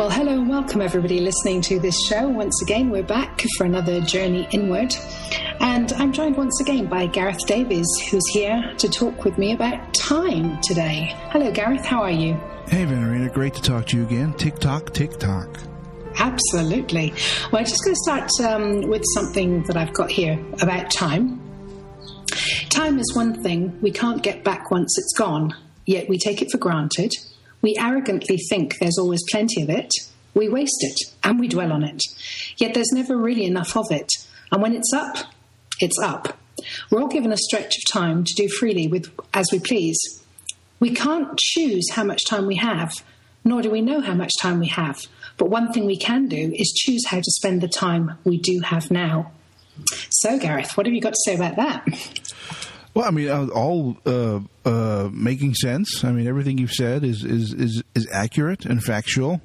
Well, hello and welcome everybody listening to this show. Once again, we're back for another journey inward. And I'm joined once again by Gareth Davies, who's here to talk with me about time today. Hello, Gareth. How are you? Hey, Venerina. Great to talk to you again. Tick-tock, tick-tock. Absolutely. Well, I'm just going to start with something that I've got here about time. Time is one thing we can't get back once it's gone, yet we take it for granted. We arrogantly think there's always plenty of it. We waste it and we dwell on it. Yet there's never really enough of it. And when it's up, it's up. We're all given a stretch of time to do freely as we please. We can't choose how much time we have, nor do we know how much time we have. But one thing we can do is choose how to spend the time we do have now. So, Gareth, what have you got to say about that? Well, I mean, all making sense. I mean, everything you've said is accurate and factual,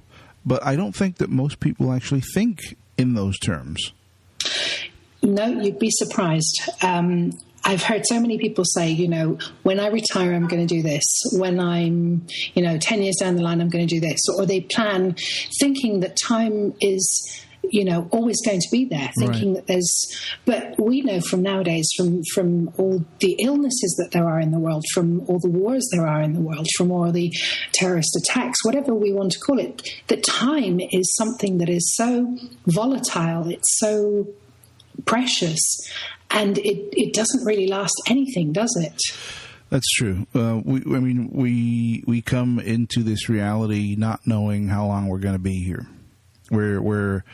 but I don't think that most people actually think in those terms. No, you'd be surprised. I've heard so many people say, when I retire, I'm going to do this. When I'm, 10 years down the line, I'm going to do this. Or they plan thinking that time is always going to be there, thinking that but we know from nowadays, from all the illnesses that there are in the world, from all the wars there are in the world, from all the terrorist attacks, whatever we want to call it, that time is something that is so volatile, it's so precious, and it doesn't really last anything, does it? That's true. We come into this reality not knowing how long we're going to be here. We're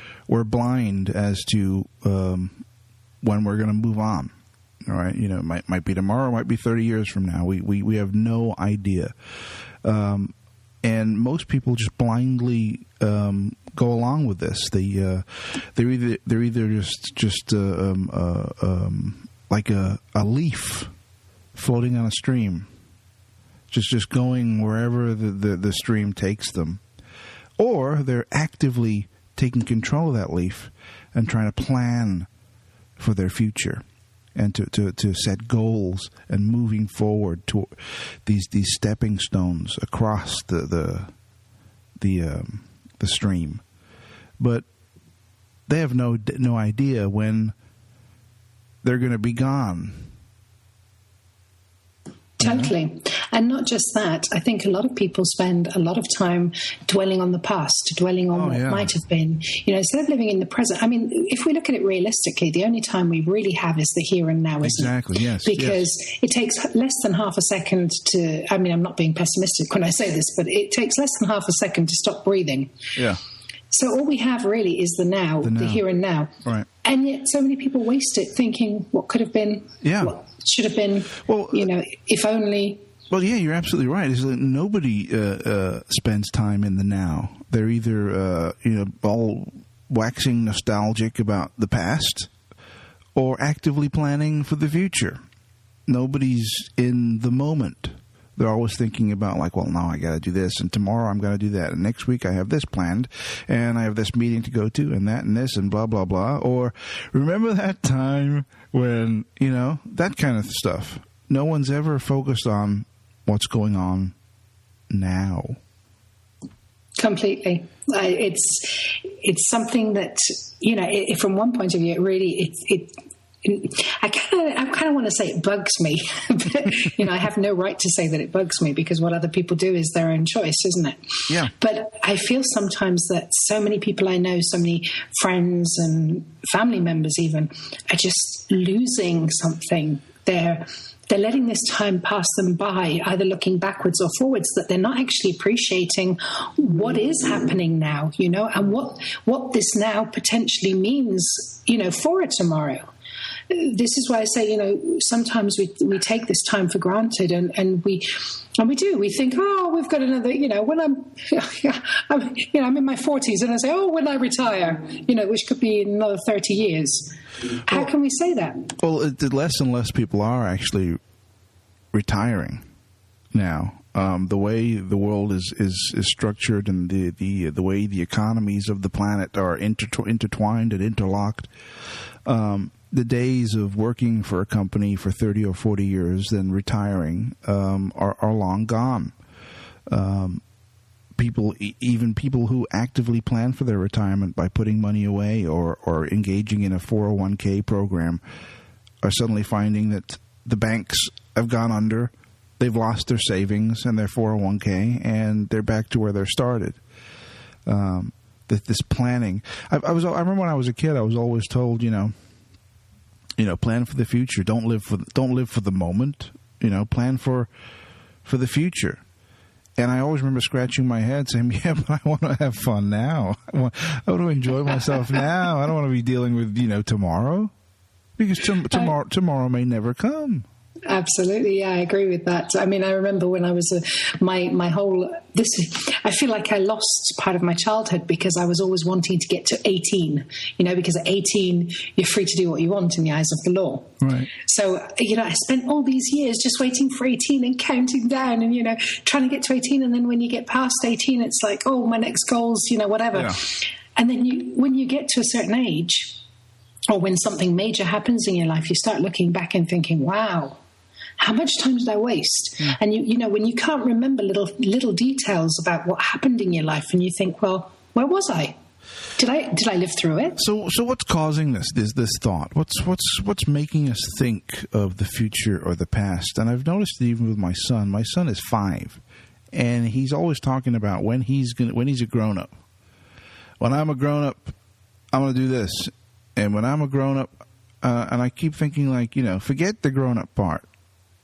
blind as to when we're going to move on. All right, it might be tomorrow, it might be 30 years from now. We have no idea, and most people just blindly go along with this. They're either just like a leaf floating on a stream, just going wherever the stream takes them. Or they're actively taking control of that leaf and trying to plan for their future and to set goals and moving forward to these stepping stones across the stream. But they have no idea when they're going to be gone. Totally. And not just that, I think a lot of people spend a lot of time dwelling on the past, dwelling on what might have been, instead of living in the present. I mean, if we look at it realistically, the only time we really have is the here and now, isn't it? Exactly, yes. Because it takes less than half a second I'm not being pessimistic when I say this, but it takes less than half a second to stop breathing. Yeah. So all we have really is the now, the here and now. Right. And yet so many people waste it thinking what could have been, what should have been, if only. Well, yeah, you're absolutely right. Is that nobody spends time in the now. They're either, all waxing nostalgic about the past or actively planning for the future. Nobody's in the moment. They're always thinking about now I got to do this, and tomorrow I'm going to do that, and next week I have this planned, and I have this meeting to go to, and that and this, and blah, blah, blah. Or remember that time when, that kind of stuff. No one's ever focused on what's going on now. Completely. It's something that, from one point of view, it really, I kind of want to say it bugs me, but I have no right to say that it bugs me because what other people do is their own choice, isn't it? Yeah. But I feel sometimes that so many people I know, so many friends and family members even, are just losing something. They're letting this time pass them by, either looking backwards or forwards, that they're not actually appreciating what is happening now, and what this now potentially means, for a tomorrow. This is why I say, sometimes we take this time for granted, and we do. We think, we've got another, when I'm in my 40s, and I say, when I retire, which could be in another 30 years. How can we say that? Well, less and less people are actually retiring now. The way the world is structured, and the way the economies of the planet are intertwined and interlocked. The days of working for a company for 30 or 40 years, then retiring, are long gone. people, even people who actively plan for their retirement by putting money away or engaging in a 401k program, are suddenly finding that the banks have gone under, they've lost their savings and their 401k, and they're back to where they started. This planning. I remember when I was a kid, I was always told, plan for the future. Don't live for the moment. Plan for the future. And I always remember scratching my head saying, yeah, but I want to have fun now. I want to enjoy myself now. I don't want to be dealing with, tomorrow. Because tomorrow may never come. Absolutely, yeah, I agree with that. I mean, I remember when I was I feel like I lost part of my childhood because I was always wanting to get to 18, because at 18, you're free to do what you want in the eyes of the law. Right. So, I spent all these years just waiting for 18 and counting down and, trying to get to 18. And then when you get past 18, it's like, oh, my next goal's, whatever. Yeah. And then when you get to a certain age, or when something major happens in your life, you start looking back and thinking, wow, how much time did I waste? Yeah. And when you can't remember little details about what happened in your life, and you think, well, where was I? Did I live through it? So what's causing this thought? What's making us think of the future or the past? And I've noticed it even with my son. My son is 5, and he's always talking about when he's a grown up. When I'm a grown up, I'm going to do this. And when I'm a grown up, and I keep thinking forget the grown up part.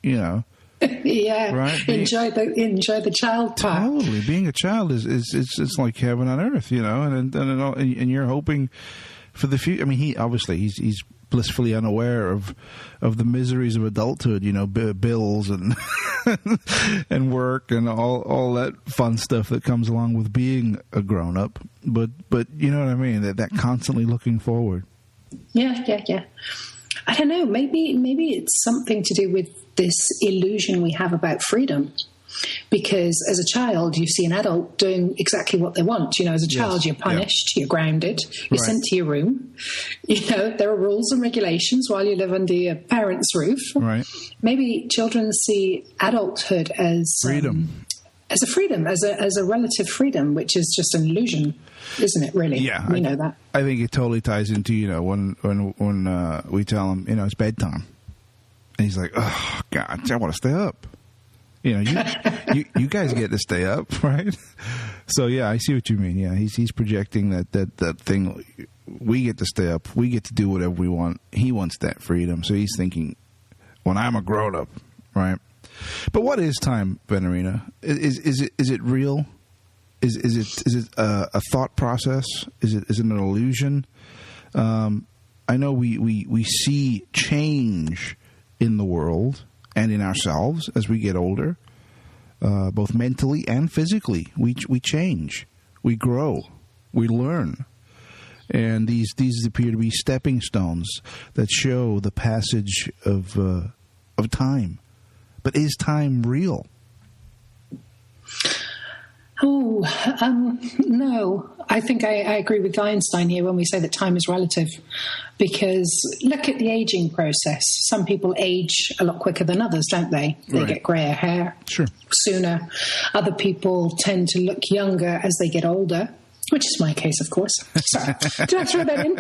Yeah, right? Enjoy the child part. Totally, being a child is like heaven on earth, and you're hoping for the future. I mean, he's blissfully unaware of the miseries of adulthood, bills and and work and all that fun stuff that comes along with being a grown up. But you know what I mean? That constantly looking forward. Yeah. I don't know. Maybe it's something to do with this illusion we have about freedom. Because as a child, you see an adult doing exactly what they want. As a child, you're punished, you're grounded, you're sent to your room. There are rules and regulations while you live under your parents' roof. Right. Maybe children see adulthood as freedom. As a freedom, as a relative freedom, which is just an illusion, isn't it, really? Yeah. We know that. I think it totally ties into, when we tell him, it's bedtime. And he's like, oh, God, I want to stay up. You guys get to stay up, right? So, yeah, I see what you mean. Yeah, he's projecting that thing. We get to stay up. We get to do whatever we want. He wants that freedom. So he's thinking, when I'm a grown-up, right? But what is time, Venerina? Is it real? Is it a thought process? Is it an illusion? I know we see change in the world and in ourselves as we get older, both mentally and physically. We change, we grow, we learn, and these appear to be stepping stones that show the passage of time. But is time real? Oh, no. I think I agree with Einstein here when we say that time is relative. Because look at the aging process. Some people age a lot quicker than others, don't they? They get grayer hair sooner. Other people tend to look younger as they get older, which is my case, of course. Sorry, did I throw that in?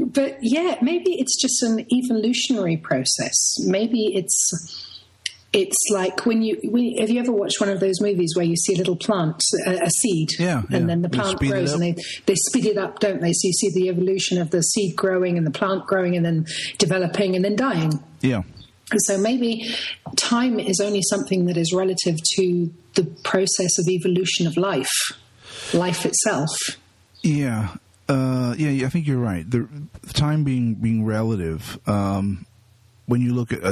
But yeah, maybe it's just an evolutionary process. Maybe it's like have you ever watched one of those movies where you see a little plant, a seed, and then the plant grows and they speed it up, don't they? So you see the evolution of the seed growing and the plant growing and then developing and then dying. Yeah. And so maybe time is only something that is relative to the process of evolution of life itself. Yeah. I think you're right. The time being relative, when you look at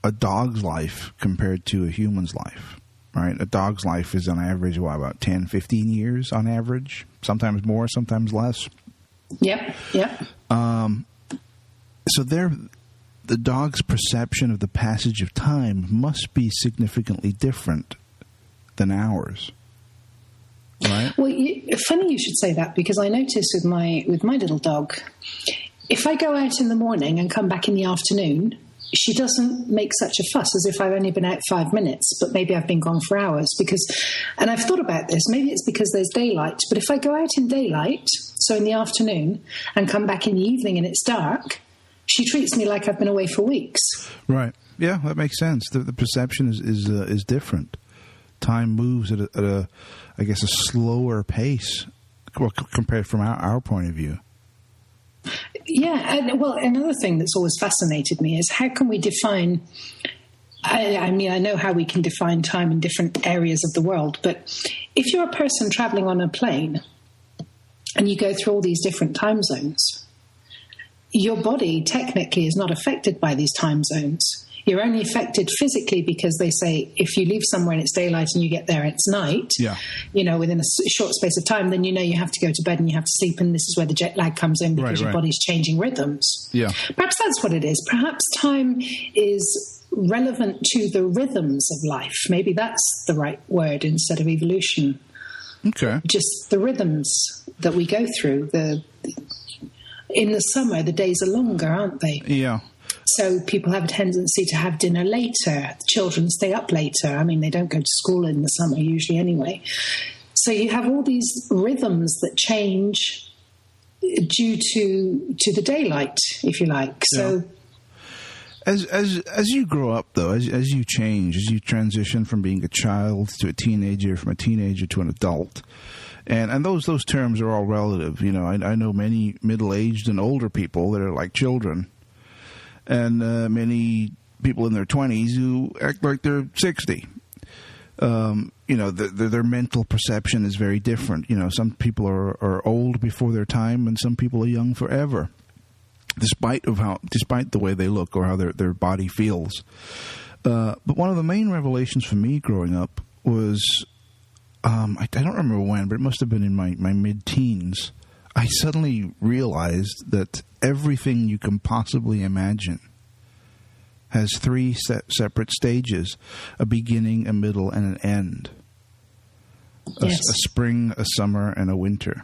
a dog's life compared to a human's life, right? A dog's life is on average, about 10, 15 years on average, sometimes more, sometimes less. Yep. So the dog's perception of the passage of time must be significantly different than ours, right? Well, funny you should say that, because I notice with my little dog, if I go out in the morning and come back in the afternoon, she doesn't make such a fuss as if I've only been out 5 minutes, but maybe I've been gone for hours. And I've thought about this, maybe it's because there's daylight, but if I go out in daylight, so in the afternoon, and come back in the evening and it's dark, she treats me like I've been away for weeks. Right. Yeah, that makes sense. The perception is different. Time moves at a I guess, a slower pace compared from our point of view. Yeah, and well, another thing that's always fascinated me is how can we define... I mean, I know how we can define time in different areas of the world, but if you're a person traveling on a plane and you go through all these different time zones, your body technically is not affected by these time zones. You're only affected physically because they say if you leave somewhere and it's daylight and you get there and it's night, within a short space of time, then you know you have to go to bed and you have to sleep, and this is where the jet lag comes in because your body's changing rhythms. Yeah. Perhaps that's what it is. Perhaps time is relevant to the rhythms of life. Maybe that's the right word instead of evolution. Okay. Just the rhythms that we go through. In the summer, the days are longer, aren't they? Yeah. So people have a tendency to have dinner later. Children stay up later. I mean, they don't go to school in the summer usually anyway. So you have all these rhythms that change due to the daylight, if you like. So, as you grow up, though, as you change, as you transition from being a child to a teenager, from a teenager to an adult, and those terms are all relative. You know, I know many middle-aged and older people that are like children. And many people in their 20s who act like they're 60. Their mental perception is very different. You know, some people are old before their time, and some people are young forever, despite the way they look or how their body feels. But one of the main revelations for me growing up was, I don't remember when, but it must have been in my mid-teens. I suddenly realized that everything you can possibly imagine has three separate stages: a beginning, a middle, and an end. A spring, a summer, and a winter.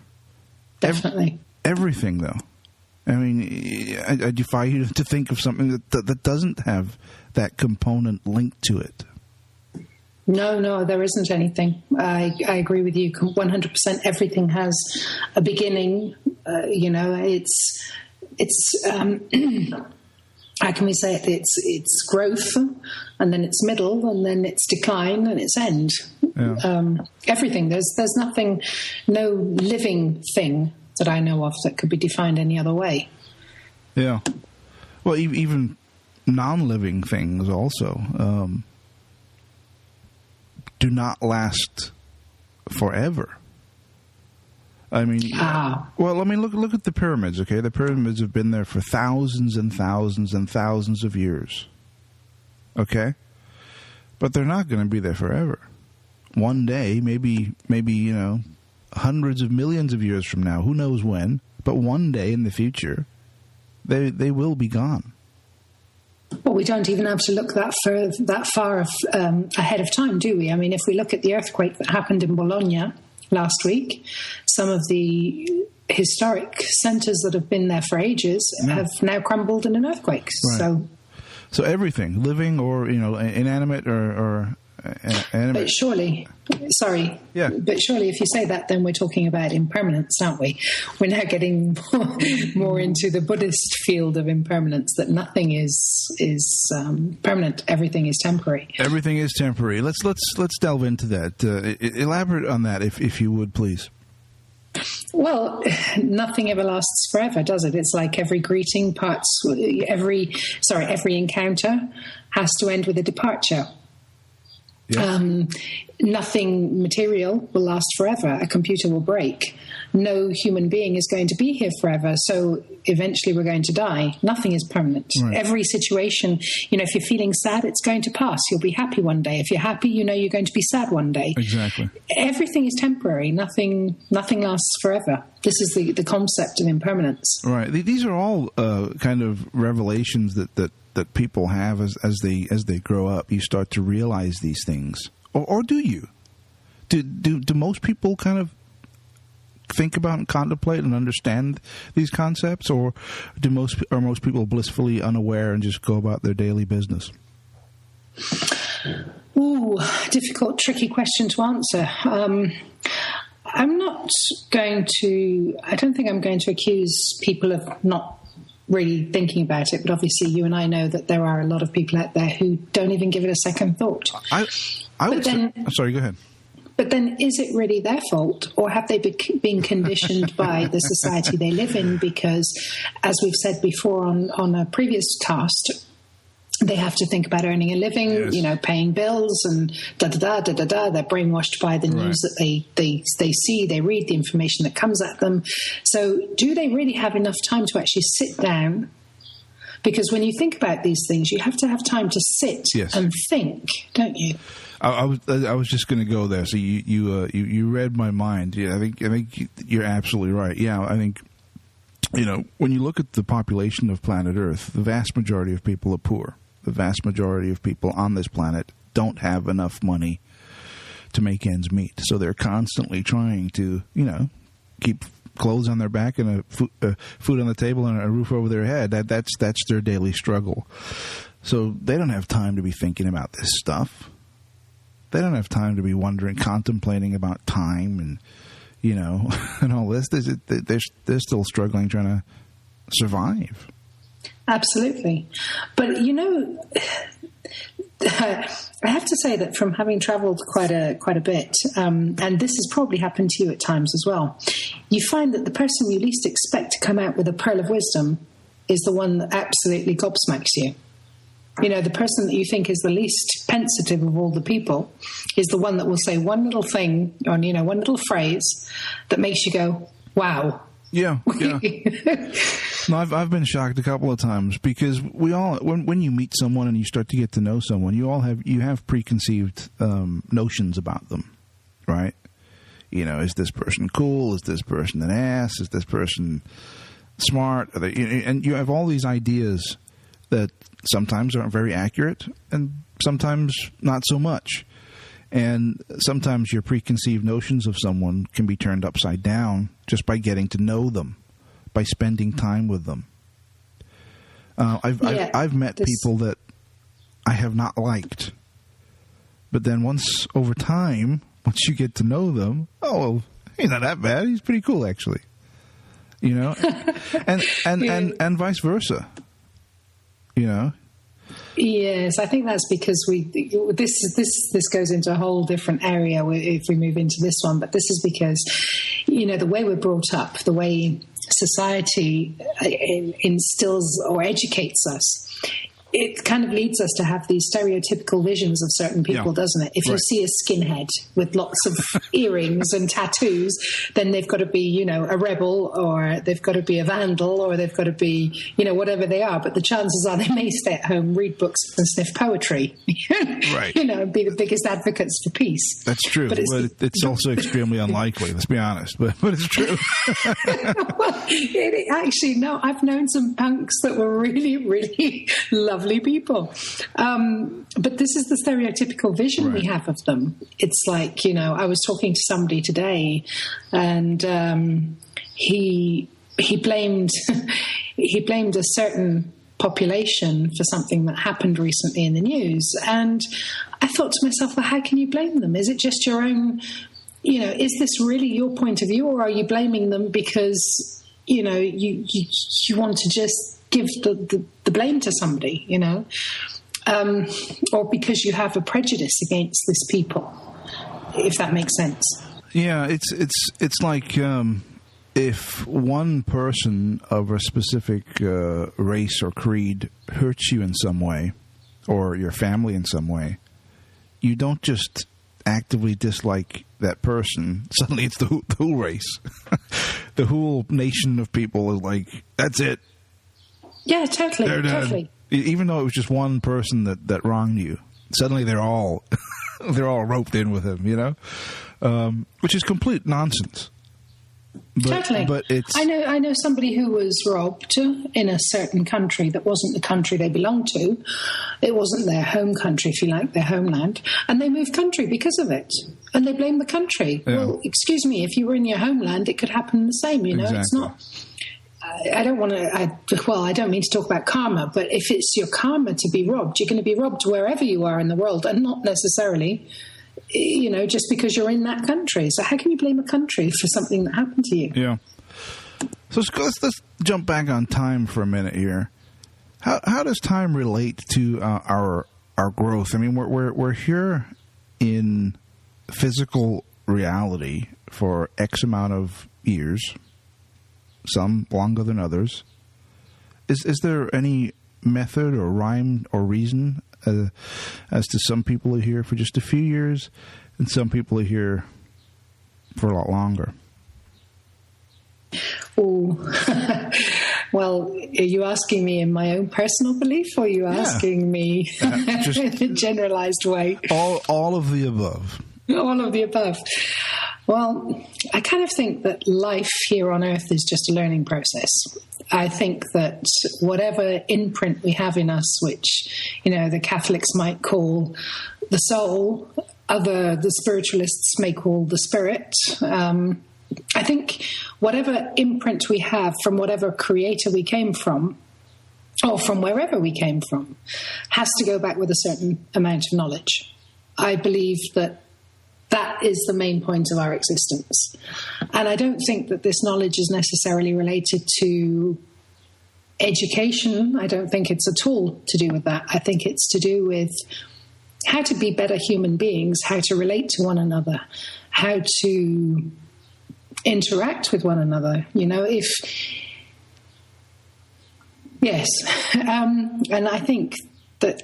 Definitely. Everything, though. I mean, I defy you to think of something that doesn't have that component linked to it. No, there isn't anything. I agree with you 100%. Everything has a beginning. It's how can we say it? It's growth, and then it's middle, and then it's decline, and it's end. Yeah. Everything. There's nothing, no living thing that I know of that could be defined any other way. Yeah. Well, even non-living things also do not last forever. I mean, look at the pyramids, okay? The pyramids have been there for thousands and thousands and thousands of years, okay? But they're not going to be there forever. One day, maybe hundreds of millions of years from now, who knows when, but one day in the future, they will be gone. Well, we don't even have to look that far ahead of time, do we? I mean, if we look at the earthquake that happened in Bologna last week, some of the historic centres that have been there for ages have now crumbled in an earthquake. Right. So everything, living or inanimate or animate. But surely if you say that, then we're talking about impermanence, aren't we? We're now getting more into the Buddhist field of impermanence, that nothing is permanent, everything is temporary. Everything is temporary. Let's delve into that. Elaborate on that, if you would, please. Well, nothing ever lasts forever, does it? It's like every greeting every encounter has to end with a departure. Yeah. Nothing material will last forever. A computer will break. No human being is going to be here forever. So eventually we're going to die. Nothing is permanent. Right. Every situation, if you're feeling sad, it's going to pass. You'll be happy one day. If you're happy, you're going to be sad one day. Exactly. Everything is temporary. Nothing lasts forever. This is the concept of impermanence. Right. These are all kind of revelations that people have as they grow up. You start to realize these things, or do you? Do most people kind of think about and contemplate and understand these concepts, or are most people blissfully unaware and just go about their daily business? Ooh, difficult, tricky question to answer. I don't think I'm going to accuse people of not really thinking about it, but obviously you and I know that there are a lot of people out there who don't even give it a second thought. Sorry, go ahead. But then is it really their fault, or have they been conditioned by the society they live in? Because, as we've said before on a previous task, they have to think about earning a living, yes, paying bills and da-da-da. They're brainwashed by the news that they see, they read, the information that comes at them. So do they really have enough time to actually sit down? Because when you think about these things, you have to have time to sit, yes, and think, don't you? I was just going to go there. So you read my mind. Yeah, I think you're absolutely right. Yeah, I think, when you look at the population of planet Earth, the vast majority of people are poor. The vast majority of people on this planet don't have enough money to make ends meet. So they're constantly trying to, keep clothes on their back and food on the table and a roof over their head. That's their daily struggle. So they don't have time to be thinking about this stuff. They don't have time to be contemplating about time and, and all this. They're still struggling, trying to survive. Absolutely. But, I have to say that from having travelled quite a bit, and this has probably happened to you at times as well, you find that the person you least expect to come out with a pearl of wisdom is the one that absolutely gobsmacks you. The person that you think is the least pensive of all the people is the one that will say one little thing or, one little phrase that makes you go, wow. Yeah. No, I've been shocked a couple of times because we all, when you meet someone and you start to get to know someone, you have preconceived notions about them, right? Is this person cool? Is this person an ass? Is this person smart? And you have all these ideas that sometimes aren't very accurate and sometimes not so much. And sometimes your preconceived notions of someone can be turned upside down just by getting to know them, by spending time with them. I've met people that I have not liked. But then once over time, once you get to know them, he's not that bad. He's pretty cool, actually. And vice versa. Yes, I think that's because this goes into a whole different area if we move into this one. But this is because, the way we're brought up, the way society instills or educates us, it kind of leads us to have these stereotypical visions of certain people, doesn't it? If you see a skinhead with lots of earrings and tattoos, then they've got to be, a rebel, or they've got to be a vandal, or they've got to be, whatever they are. But the chances are they may stay at home, read books and sniff poetry, right? Be the biggest advocates for peace. That's true. But it's also extremely unlikely, let's be honest. But it's true. Well, I've known some punks that were really, really lovely people. But this is the stereotypical vision we have of them. It's like, I was talking to somebody today and he blamed a certain population for something that happened recently in the news. And I thought to myself, well, how can you blame them? Is it just your own, is this really your point of view, or are you blaming them because, you want to just give the blame to somebody, or because you have a prejudice against this people, if that makes sense. Yeah, it's like if one person of a specific race or creed hurts you in some way, or your family in some way, you don't just actively dislike that person. Suddenly it's the whole race. The whole nation of people is like, that's it. Yeah, totally. Even though it was just one person that wronged you, suddenly they're all roped in with him, which is complete nonsense. Totally. But it's... I know somebody who was robbed in a certain country that wasn't the country they belonged to. It wasn't their home country, if you like, their homeland. And they moved country because of it. And they blame the country. Yeah. Well, excuse me, if you were in your homeland, it could happen the same, you know? Exactly. It's not... I don't want to... I don't mean to talk about karma, but if it's your karma to be robbed, you're going to be robbed wherever you are in the world, and not necessarily... you know, just because you're in that country. So how can you blame a country for something that happened to you? Yeah. So let's jump back on time for a minute here. How does time relate to our growth? I mean, we're here in physical reality for X amount of years, some longer than others. Is there any method or rhyme or reason as to some people are here for just a few years and some people are here for a lot longer? Oh, well, are you asking me in my own personal belief, or are you asking me in a generalized way? All of the above. All of the above. Well, I kind of think that life here on Earth is just a learning process. I think that whatever imprint we have in us, which, you know, the Catholics might call the soul, the spiritualists may call the spirit, I think whatever imprint we have from whatever creator we came from, or from wherever we came from, has to go back with a certain amount of knowledge. I believe that is the main point of our existence. And I don't think that this knowledge is necessarily related to education. I don't think it's at all to do with that. I think it's to do with how to be better human beings, how to relate to one another, how to interact with one another. You know, yes. And I think that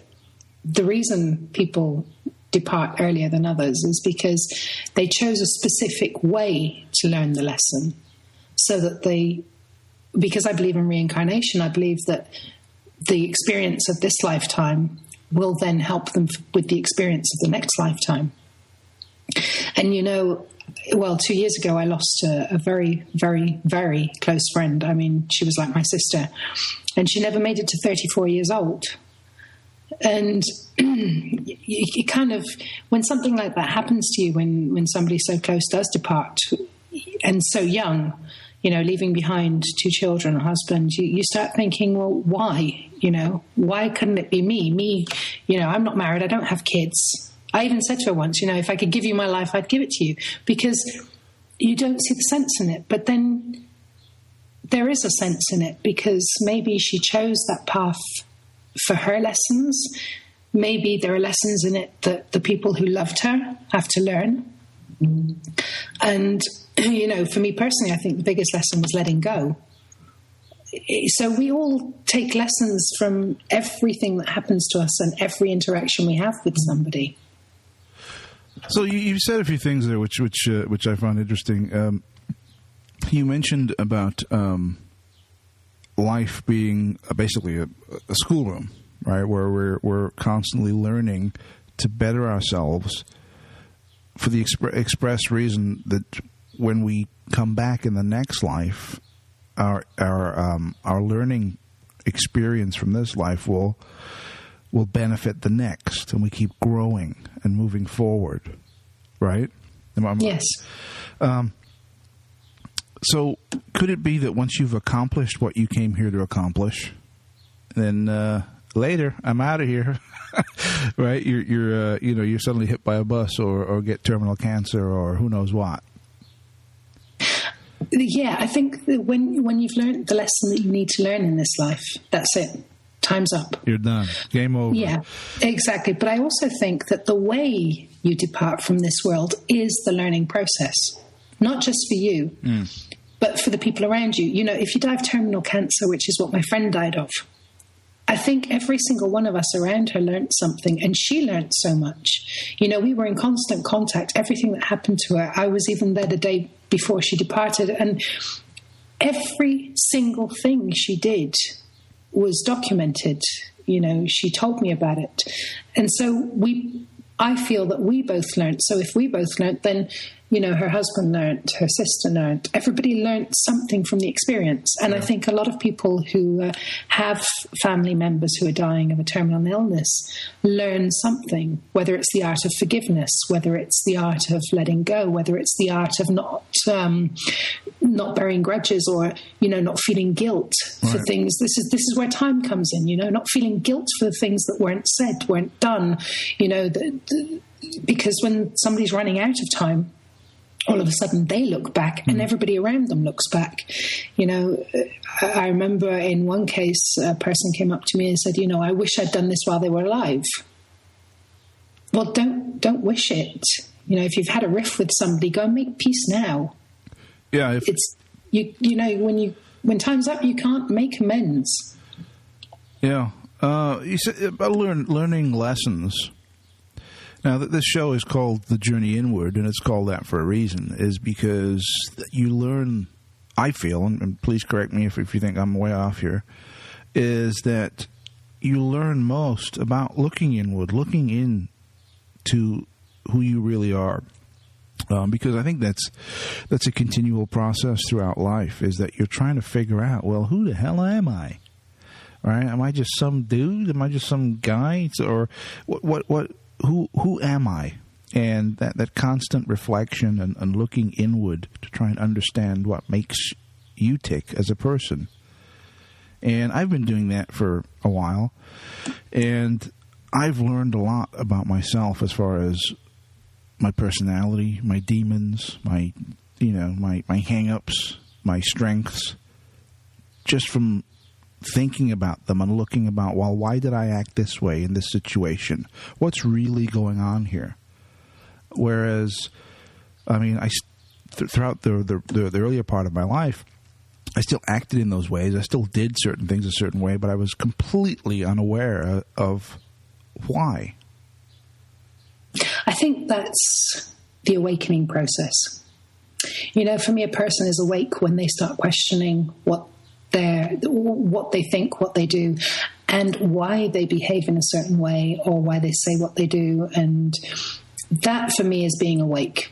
the reason people depart earlier than others is because they chose a specific way to learn the lesson, so that because I believe in reincarnation, I believe that the experience of this lifetime will then help them with the experience of the next lifetime. And, you know, well, 2 years ago, I lost a very, very, very close friend. I mean, she was like my sister, and she never made it to 34 years old. And you kind of, when something like that happens to you, when somebody so close does depart, and so young, you know, leaving behind 2 children, a husband, you start thinking, well, why? You know, why couldn't it be me? Me, you know, I'm not married, I don't have kids. I even said to her once, you know, if I could give you my life, I'd give it to you, because you don't see the sense in it. But then there is a sense in it, because maybe she chose that path for her lessons. Maybe there are lessons in it that the people who loved her have to learn. And, you know, for me personally, I think the biggest lesson was letting go. So we all take lessons from everything that happens to us and every interaction we have with somebody. So you said a few things there, which I found interesting. You mentioned about life being basically a schoolroom, right, where we're constantly learning to better ourselves, for the express reason that when we come back in the next life, our learning experience from this life will benefit the next, and we keep growing and moving forward, right? Yes. So could it be that once you've accomplished what you came here to accomplish, then later I'm out of here, right? You're suddenly hit by a bus or get terminal cancer or who knows what? Yeah, I think that when you've learned the lesson that you need to learn in this life, that's it. Time's up. You're done. Game over. Yeah, exactly. But I also think that the way you depart from this world is the learning process, not just for you, but for the people around you. You know, if you die of terminal cancer, which is what my friend died of, I think every single one of us around her learned something, and she learned so much. You know, we were in constant contact. Everything that happened to her, I was even there the day before she departed, and every single thing she did was documented. You know, she told me about it. And so I feel that we both learned. So if we both learned, then, her husband learnt, her sister learnt. Everybody learnt something from the experience. And I think a lot of people who have family members who are dying of a terminal illness learn something, whether it's the art of forgiveness, whether it's the art of letting go, whether it's the art of not bearing grudges, or, not feeling guilt for things. This is where time comes in, not feeling guilt for the things that weren't said, weren't done, because when somebody's running out of time, all of a sudden they look back and everybody around them looks back. I remember in one case, a person came up to me and said, I wish I'd done this while they were alive. Well, don't wish it. If you've had a rift with somebody, go and make peace now. Yeah. It's, when time's up, you can't make amends. Yeah. You said about learning lessons. Now, this show is called The Journey Inward, and it's called that for a reason, is because you learn, I feel, and please correct me if you think I'm way off here, is that you learn most about looking inward, looking into who you really are. Because I think that's a continual process throughout life, is that you're trying to figure out, well, who the hell am I? Right? Am I just some dude? Am I just some guy? Or who am I? And that constant reflection and looking inward to try and understand what makes you tick as a person. And I've been doing that for a while, and I've learned a lot about myself as far as my personality, my demons, my hang-ups, my strengths, just from thinking about them and looking about, well, why did I act this way in this situation? What's really going on here? Whereas, I mean, throughout the earlier part of my life, I still acted in those ways. I still did certain things a certain way, but I was completely unaware of why. I think that's the awakening process. For me, a person is awake when they start questioning what they think, what they do, and why they behave in a certain way, or why they say what they do. And that, for me, is being awake.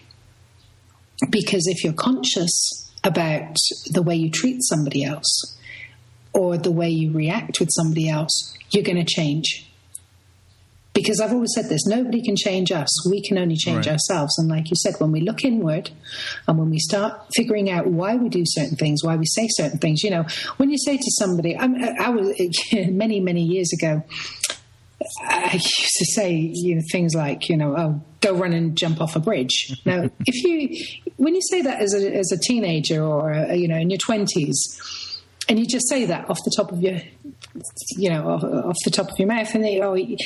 Because if you're conscious about the way you treat somebody else, or the way you react with somebody else, you're going to change. Because I've always said this, nobody can change us. We can only change ourselves. And like you said, when we look inward and when we start figuring out why we do certain things, why we say certain things, when you say to somebody, I was many, many years ago, I used to say things like, oh, go run and jump off a bridge. Now, when you say that as a teenager, or, in your 20s, and you just say that off the top of your, off the top of your mouth, and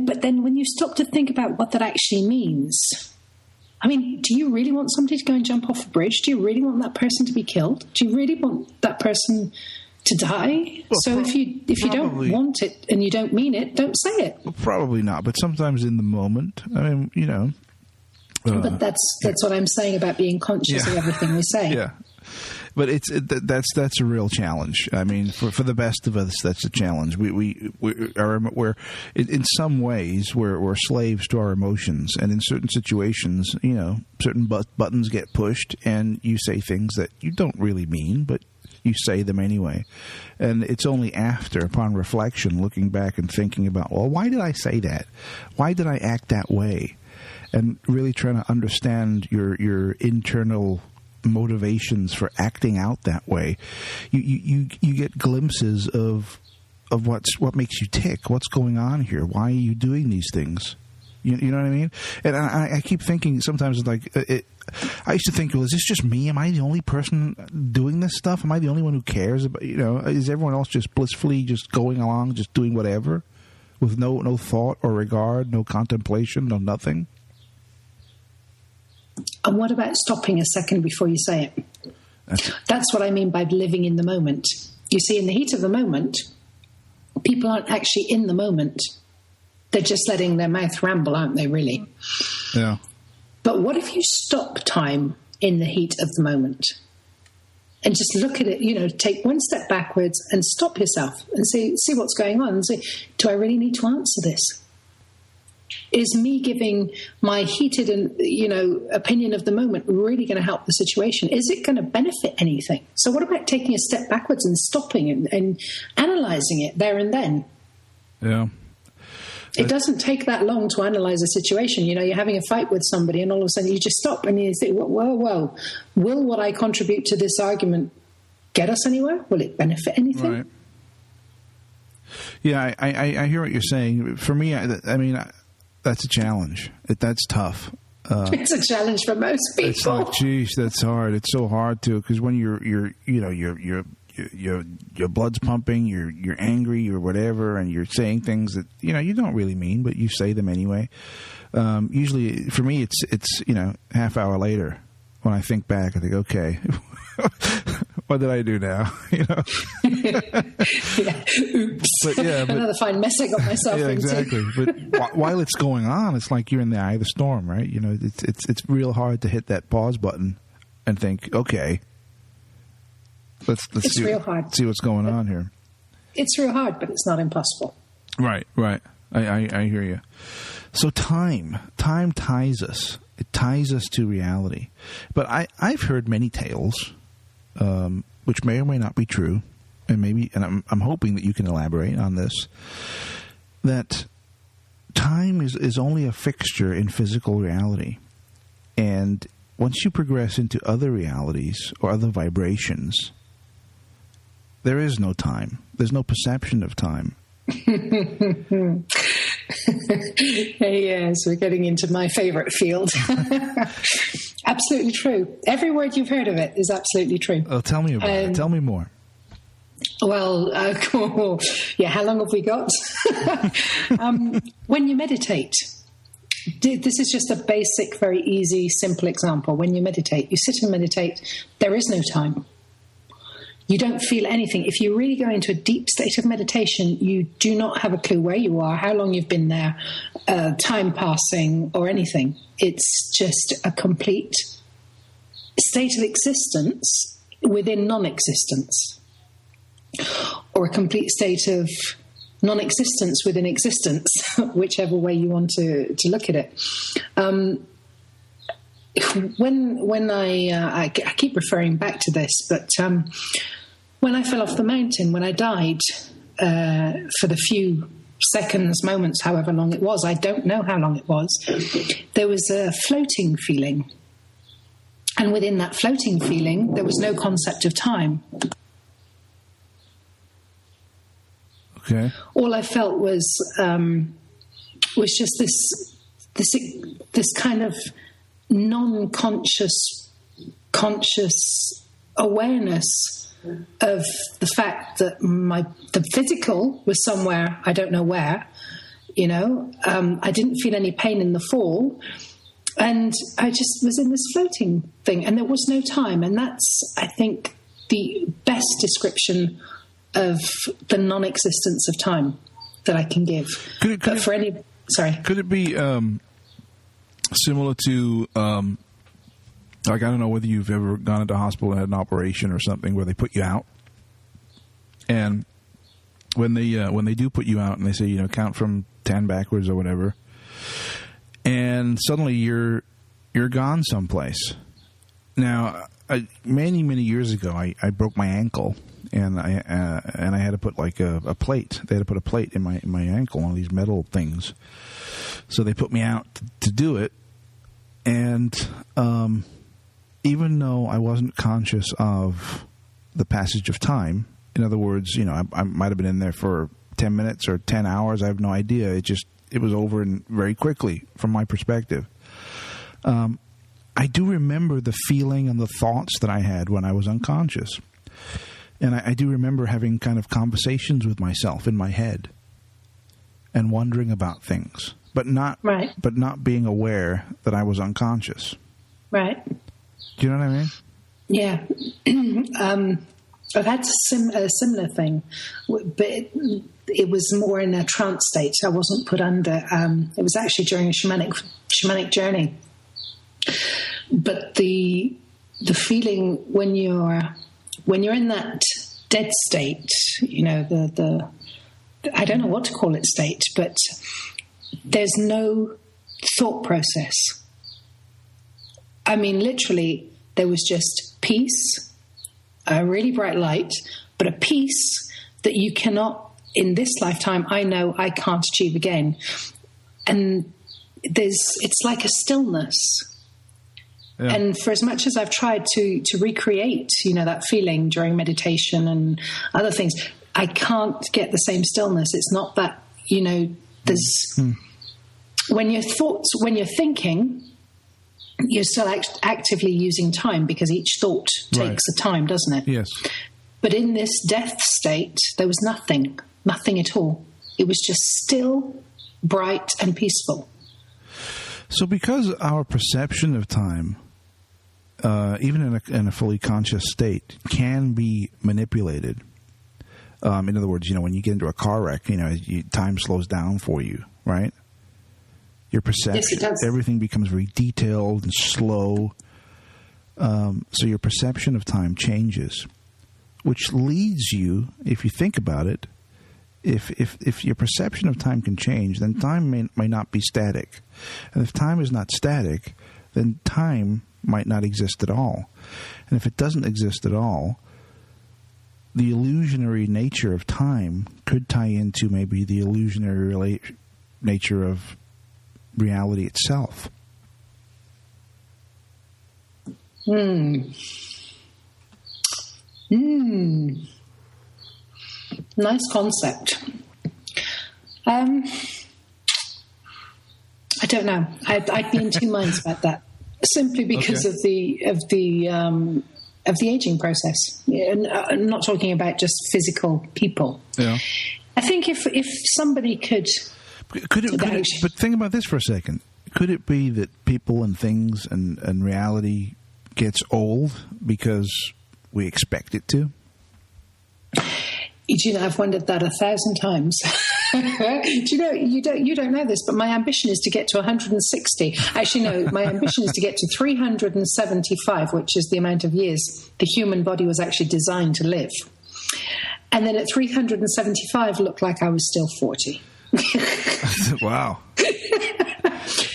but then when you stop to think about what that actually means, I mean, do you really want somebody to go and jump off a bridge? Do you really want that person to be killed? Do you really want that person to die? Well, so if you don't want it and you don't mean it, don't say it. Well, probably not, but sometimes in the moment, I mean, but that's what I'm saying about being conscious of everything we say. Yeah. But that's a real challenge. I mean, for the best of us, that's a challenge. We're in some ways we're slaves to our emotions, and in certain situations, certain buttons get pushed, and you say things that you don't really mean, but you say them anyway. And it's only after, upon reflection, looking back and thinking about, well, why did I say that? Why did I act that way? And really trying to understand your internal motivations for acting out that way. You get glimpses of what makes you tick. What's going on here? Why are you doing these things? You know what I mean? And I keep thinking sometimes, like, I used to think, well, is this just me? Am I the only person doing this stuff? Am I the only one who cares about, is everyone else just blissfully just going along, just doing whatever with no thought or regard, no contemplation, no nothing? And what about stopping a second before you say it? That's what I mean by living in the moment. You see, in the heat of the moment, people aren't actually in the moment. They're just letting their mouth ramble, aren't they, really? Yeah. But what if you stop time in the heat of the moment and just look at it, take one step backwards and stop yourself and see what's going on and say, do I really need to answer this? Is me giving my heated and, opinion of the moment really going to help the situation? Is it going to benefit anything? So what about taking a step backwards and stopping and analysing it there and then? Yeah. It doesn't take that long to analyse a situation. You're having a fight with somebody and all of a sudden you just stop and you think, whoa, will what I contribute to this argument get us anywhere? Will it benefit anything? Right. Yeah, I hear what you're saying. For me, I mean, that's a challenge. That's tough. It's a challenge for most people. It's like, geez, that's hard. It's so hard to, because when your blood's pumping, you're angry or whatever, and you're saying things that you don't really mean, but you say them anyway. Usually, for me, it's half hour later when I think back. I think, okay, what did I do now? Yeah. Oops. But another fine mess I got myself into. Exactly. But while it's going on, it's like you're in the eye of the storm, right? It's real hard to hit that pause button and think, okay. Let's see what's going on here. It's real hard, but it's not impossible. Right. I hear you. So time ties us. It ties us to reality. But I've heard many tales, which may or may not be true, and I'm hoping that you can elaborate on this. That time is only a fixture in physical reality, and once you progress into other realities or other vibrations, there is no time. There's no perception of time. Yes, we're getting into my favorite field. Absolutely true. Every word you've heard of it is absolutely true. Oh, tell me about it. Tell me more. Well, how long have we got? When you meditate, this is just a basic, very easy, simple example. When you meditate, you sit and meditate, there is no time. You don't feel anything. If you really go into a deep state of meditation, you do not have a clue where you are, how long you've been there, time passing or anything. It's just a complete state of existence within non-existence, or a complete state of non-existence within existence, whichever way you want to look at it. When I keep referring back to this, but when I fell off the mountain, when I died, for the few seconds, moments, however long it was, I don't know how long it was, there was a floating feeling. And within that floating feeling, there was no concept of time. Okay. All I felt was just this kind of non-conscious, conscious awareness of the fact that the physical was somewhere, I don't know where, I didn't feel any pain in the fall, and I just was in this floating thing, and there was no time. And that's, I think, the best description of the non-existence of time that I can give. Could it be similar to, I don't know whether you've ever gone into hospital and had an operation or something where they put you out, and when they do put you out and they say, count from 10 backwards or whatever, and suddenly you're gone someplace. Now, many years ago, I broke my ankle, and I had to put like a plate. They had to put a plate in my ankle, one of these metal things. So they put me out to do it, and even though I wasn't conscious of the passage of time, in other words, I might have been in there for 10 minutes or 10 hours. I have no idea. It was over very quickly from my perspective. I do remember the feeling and the thoughts that I had when I was unconscious. And I do remember having kind of conversations with myself in my head and wondering about things, but not being aware that I was unconscious. Right. Do you know what I mean? Yeah. I've had a similar thing, but it was more in a trance state. I wasn't put under. It was actually during a shamanic journey. But the feeling when you're in that dead state, the I don't know what to call it state, but there's no thought process. I mean, literally, there was just peace, a really bright light, but a peace that you cannot, in this lifetime, I know I can't achieve again. And it's like a stillness. Yeah. And for as much as I've tried to recreate, that feeling during meditation and other things, I can't get the same stillness. It's not that, there's when you're thinking, you're still actively using time, because each thought takes a time, doesn't it? Yes. But in this death state, there was nothing at all. It was just still, bright and peaceful. So because our perception of time, even in a fully conscious state, can be manipulated. In other words, when you get into a car wreck, time slows down for you, right? Your perception, yes, it does. Everything becomes very detailed and slow. So your perception of time changes, which leads you, if you think about it, if your perception of time can change, then time may not be static. And if time is not static, then time might not exist at all. And if it doesn't exist at all, the illusionary nature of time could tie into maybe the illusionary nature of reality itself. Nice concept. I don't know. I'd be in two minds about that, simply because of the aging process. I'm not talking about just physical people. Yeah. I think if somebody could but think about this for a second. Could it be that people and things and reality gets old because we expect it to? I've wondered that 1,000 times. You don't know this, but my ambition is to get to 160. Actually, no, my ambition is to get to 375, which is the amount of years the human body was actually designed to live. And then at 375, looked like I was still 40. Wow.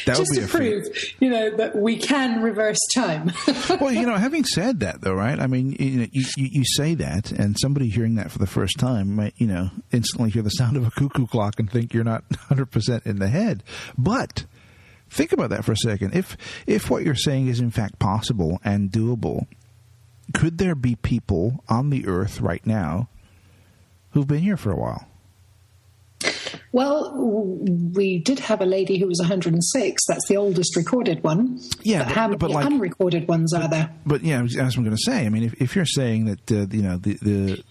That just to prove, that we can reverse time. Well, having said that, though, right? I mean, you say that, and somebody hearing that for the first time might, instantly hear the sound of a cuckoo clock and think you're not 100% in the head. But think about that for a second. If what you're saying is in fact possible and doable, could there be people on the earth right now who've been here for a while? Well, we did have a lady who was 106. That's the oldest recorded one. Yeah, but how many unrecorded ones are there? But yeah, as I'm going to say, I mean, if you're saying that the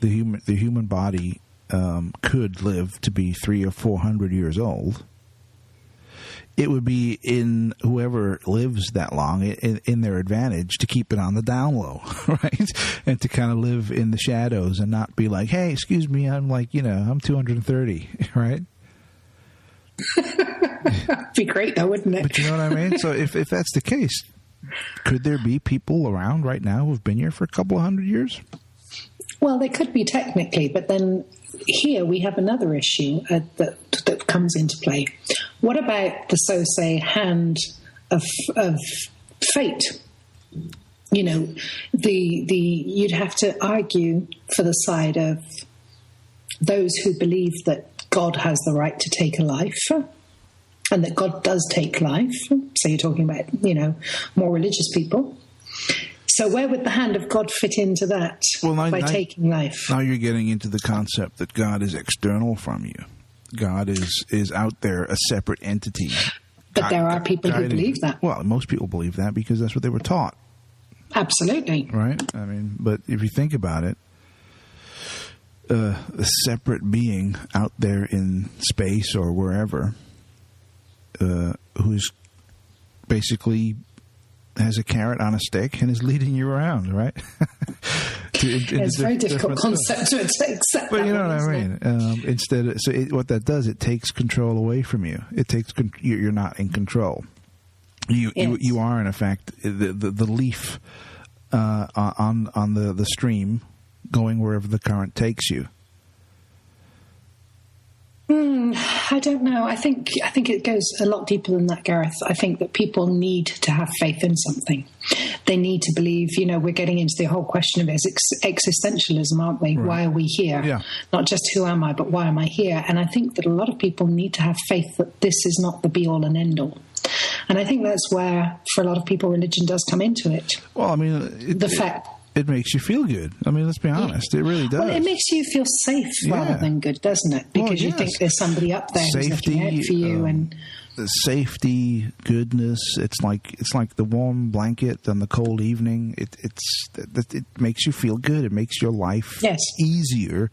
human body could live to be 300 or 400 years old, it would be in whoever lives that long in their advantage to keep it on the down low, right? And to kind of live in the shadows and not be like, hey, excuse me, I'm I'm 230, right? That'd be great, though, wouldn't it? But you know what I mean? So if that's the case, could there be people around right now who've been here for a couple of 100 years? Well, they could be technically, but then here we have another issue that comes into play. What about the so-say hand of fate? You'd have to argue for the side of those who believe that God has the right to take a life, and that God does take life. So you're talking about, more religious people. So where would the hand of God fit into that taking life? Now you're getting into the concept that God is external from you. God is out there, a separate entity. But there are people who believe that. Well, most people believe that because that's what they were taught. Absolutely. Right? I mean, but if you think about it, a separate being out there in space or wherever who's basically has a carrot on a stick and is leading you around, right? It's a very difficult concept to accept. But you know what I mean? What that does, it takes control away from you. You're not in control. You are, in effect, the leaf on the stream going wherever the current takes you. I don't know. I think it goes a lot deeper than that, Gareth. I think that people need to have faith in something. They need to believe, we're getting into the whole question of existentialism, aren't we? Right. Why are we here? Yeah. Not just who am I, but why am I here? And I think that a lot of people need to have faith that this is not the be-all and end-all. And I think that's where, for a lot of people, religion does come into it. Well, I mean, it makes you feel good. I mean, let's be honest. It really does. Well, it makes you feel safe rather than good, doesn't it? Because you think there's somebody up there who's looking out for you. And the safety, goodness. It's like the warm blanket on the cold evening. It makes you feel good. It makes your life easier.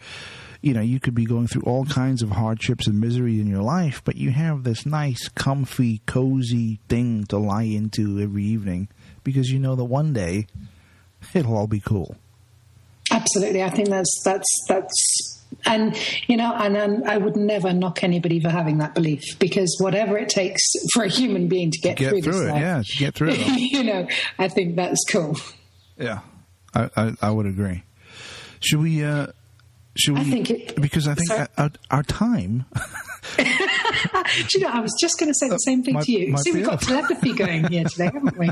You could be going through all kinds of hardships and misery in your life, but you have this nice, comfy, cozy thing to lie into every evening because you know that one day it'll all be cool. Absolutely. I think that's and and I would never knock anybody for having that belief, because whatever it takes for a human being to get through this life, to get through it. I think that's cool. Yeah, I would agree. Should we? Because I think our time. I was just going to say the same thing to you. See, we've got telepathy going here today, haven't we?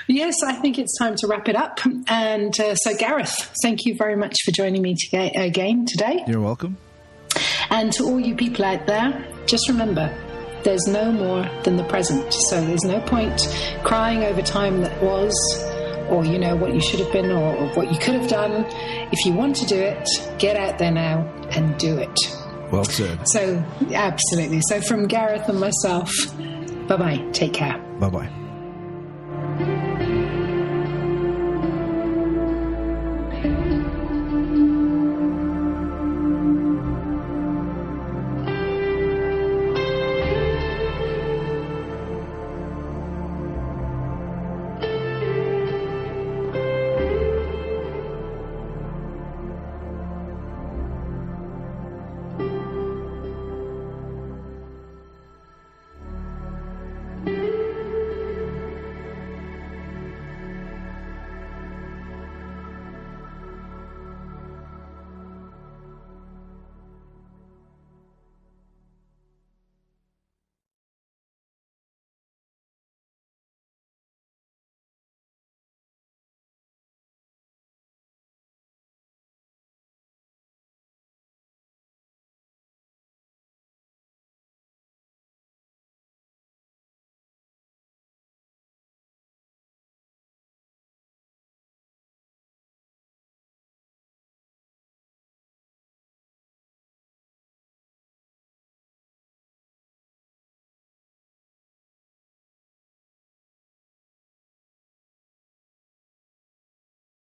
Yes, I think it's time to wrap it up. And so, Gareth, thank you very much for joining me again today. You're welcome. And to all you people out there, just remember, there's no more than the present. So there's no point crying over time that was, or what you should have been, or what you could have done. If you want to do it, get out there now and do it. Well said. So, absolutely. So from Gareth and myself, bye-bye. Take care. Bye-bye.